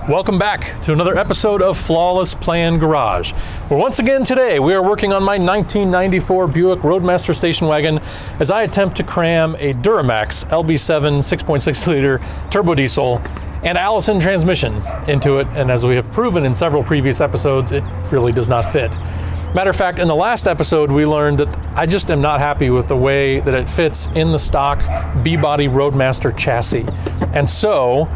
Welcome back to another episode of Flawless Plan Garage. Where once again today we are working on my 1994 Buick Roadmaster station wagon as I attempt to cram a Duramax LB7 6.6 liter turbo diesel and Allison transmission into it, and as we have proven in several previous episodes, it really does not fit. Matter of fact, in the last episode we learned that I just am not happy with the way that it fits in the stock B-body Roadmaster chassis. And so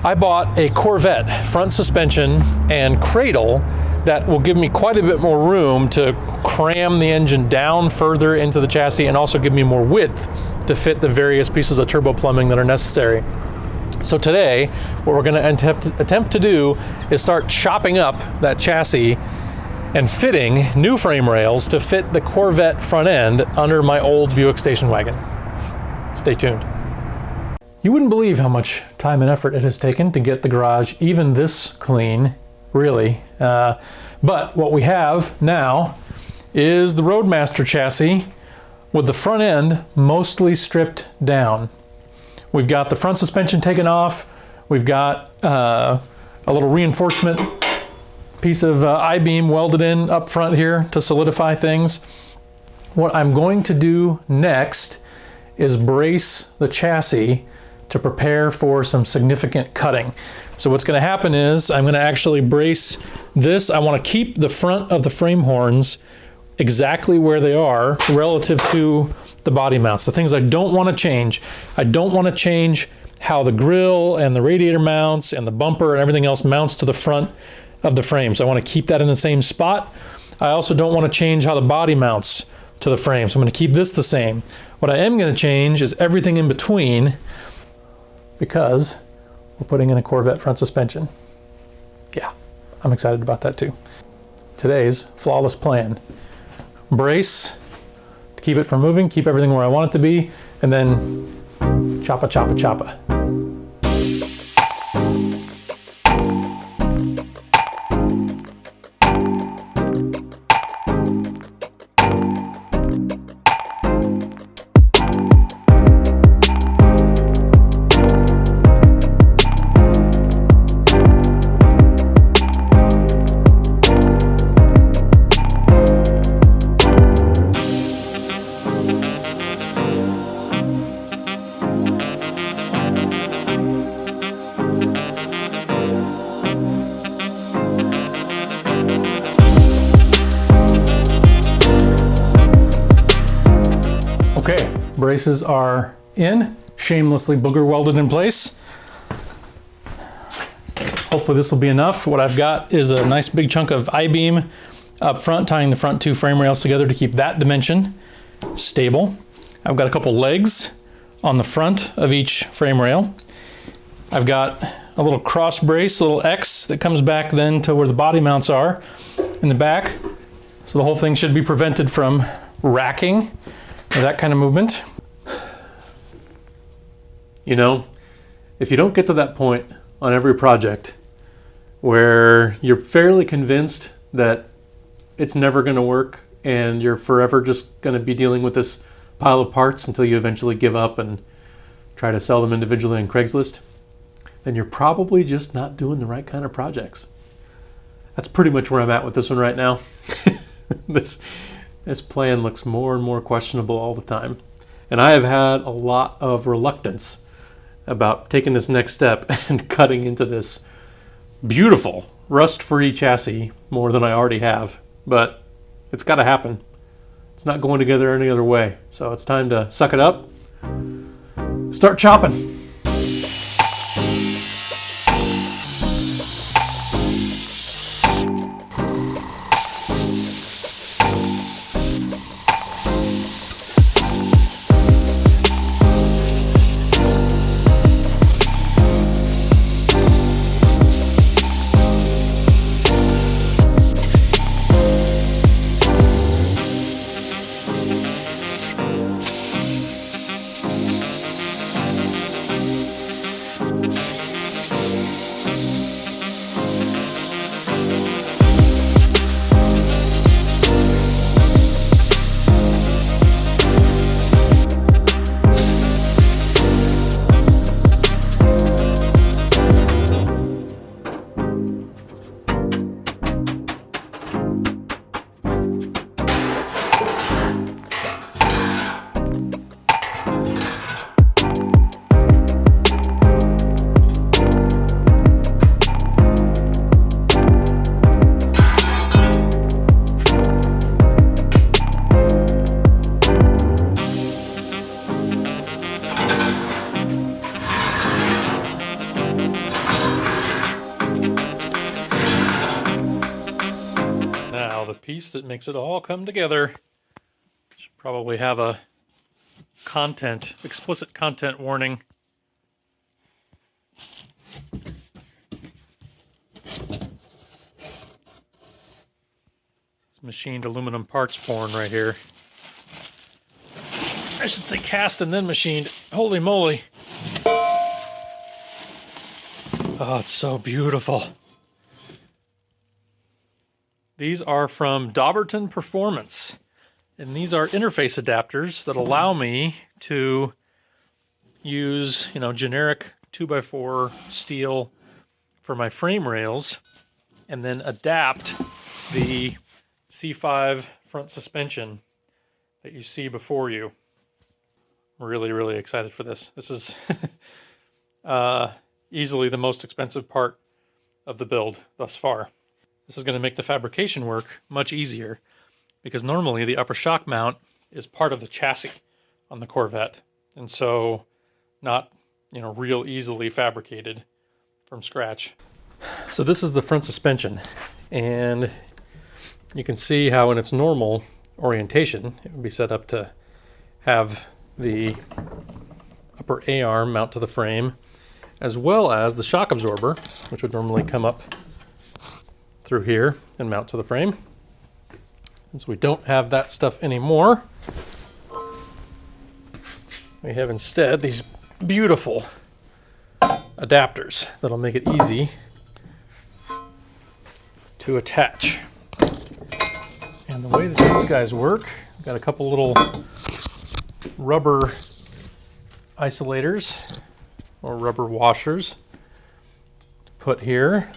I bought a Corvette front suspension and cradle that will give me quite a bit more room to cram the engine down further into the chassis and also give me more width to fit the various pieces of turbo plumbing that are necessary. So today, what we're going to attempt to do is start chopping up that chassis and fitting new frame rails to fit the Corvette front end under my old Buick station wagon. Stay tuned. You wouldn't believe how much time and effort it has taken to get the garage even this clean, really. But what we have now is the Roadmaster chassis with the front end mostly stripped down. We've got the front suspension taken off. We've got a little reinforcement piece of I-beam welded in up front here to solidify things. What I'm going to do next is brace the chassis to prepare for some significant cutting. So what's going to happen is I'm going to actually brace this. I want to keep the front of the frame horns exactly where they are relative to the body mounts, the things I don't want to change. I don't want to change how the grille and the radiator mounts and the bumper and everything else mounts to the front of the frame. So I want to keep that in the same spot. I also don't want to change how the body mounts to the frame. So I'm going to keep this the same. What I am going to change is everything in between, because we're putting in a Corvette front suspension. Yeah, I'm excited about that too. Today's flawless plan. Brace to keep it from moving, keep everything where I want it to be, and then choppa, choppa, choppa. Okay, braces are in, shamelessly booger welded in place. Hopefully this will be enough. What I've got is a nice big chunk of I-beam up front, tying the front two frame rails together to keep that dimension stable. I've got a couple legs on the front of each frame rail. I've got a little cross brace, a little X that comes back then to where the body mounts are in the back. So the whole thing should be prevented from racking or that kind of movement. You know, if you don't get to that point on every project where you're fairly convinced that it's never going to work and you're forever just going to be dealing with this pile of parts until you eventually give up and try to sell them individually on Craigslist, then you're probably just not doing the right kind of projects. That's pretty much where I'm at with this one right now. This plan looks more and more questionable all the time. And I have had a lot of reluctance about taking this next step and cutting into this beautiful rust-free chassis more than I already have. But it's got to happen. It's not going together any other way. So it's time to suck it up, start chopping. the piece that makes it all come together. Should probably have a explicit content warning. It's machined aluminum parts porn right here. I should say cast and then machined. Holy moly. Oh, it's so beautiful. These are from Dobberton Performance. And these are interface adapters that allow me to use, generic 2x4 steel for my frame rails and then adapt the C5 front suspension that you see before you. I'm really, really excited for this. This is easily the most expensive part of the build thus far. This is going to make the fabrication work much easier because normally the upper shock mount is part of the chassis on the Corvette, and so not, real easily fabricated from scratch. So this is the front suspension, and you can see how in its normal orientation it would be set up to have the upper A-arm mount to the frame, as well as the shock absorber, which would normally come up through here and mount to the frame. And so we don't have that stuff anymore. We have instead these beautiful adapters that'll make it easy to attach. And the way that these guys work, I've got a couple little rubber isolators or rubber washers to put here.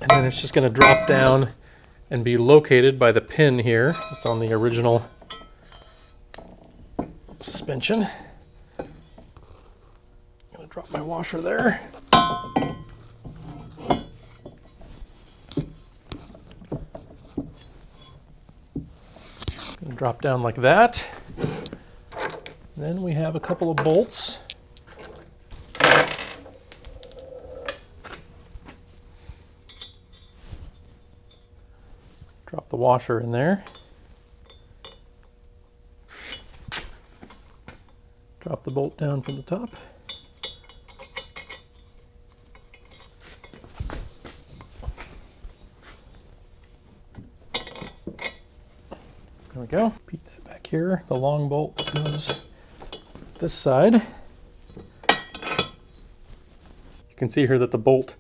And then it's just going to drop down and be located by the pin here. It's on the original suspension. I'm going to drop my washer there. Going to drop down like that. Then we have a couple of bolts. Drop the washer in there. Drop the bolt down from the top. There we go. Repeat that back here. The long bolt goes this side. You can see here that the bolt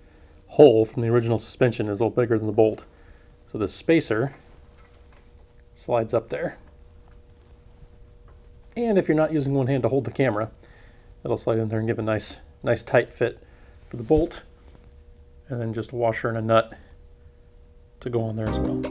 hole from the original suspension is a little bigger than the bolt. So the spacer slides up there. And if you're not using one hand to hold the camera, it'll slide in there and give a nice tight fit for the bolt. And then just a washer and a nut to go on there as well.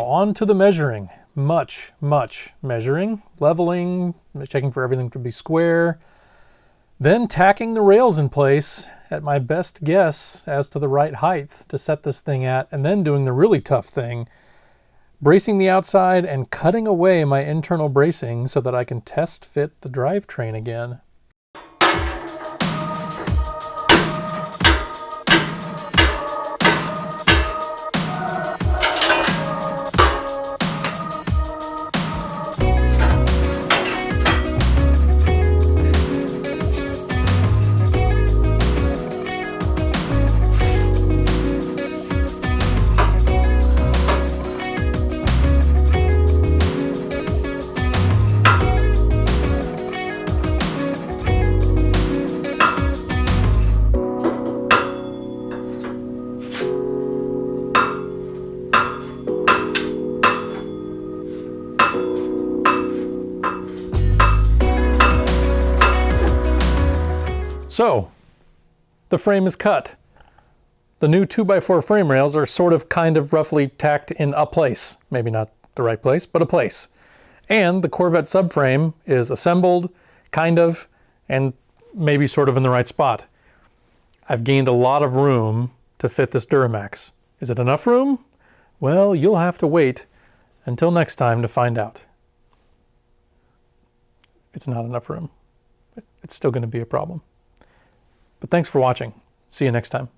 On to the measuring. Much measuring, leveling, checking for everything to be square, then tacking the rails in place at my best guess as to the right height to set this thing at, and then doing the really tough thing, bracing the outside and cutting away my internal bracing so that I can test fit the drivetrain again. So, the frame is cut. The new 2x4 frame rails are sort of kind of roughly tacked in a place. Maybe not the right place, but a place. And the Corvette subframe is assembled, kind of, and maybe sort of in the right spot. I've gained a lot of room to fit this Duramax. Is it enough room? Well, you'll have to wait until next time to find out. It's not enough room. It's still going to be a problem. But thanks for watching. See you next time.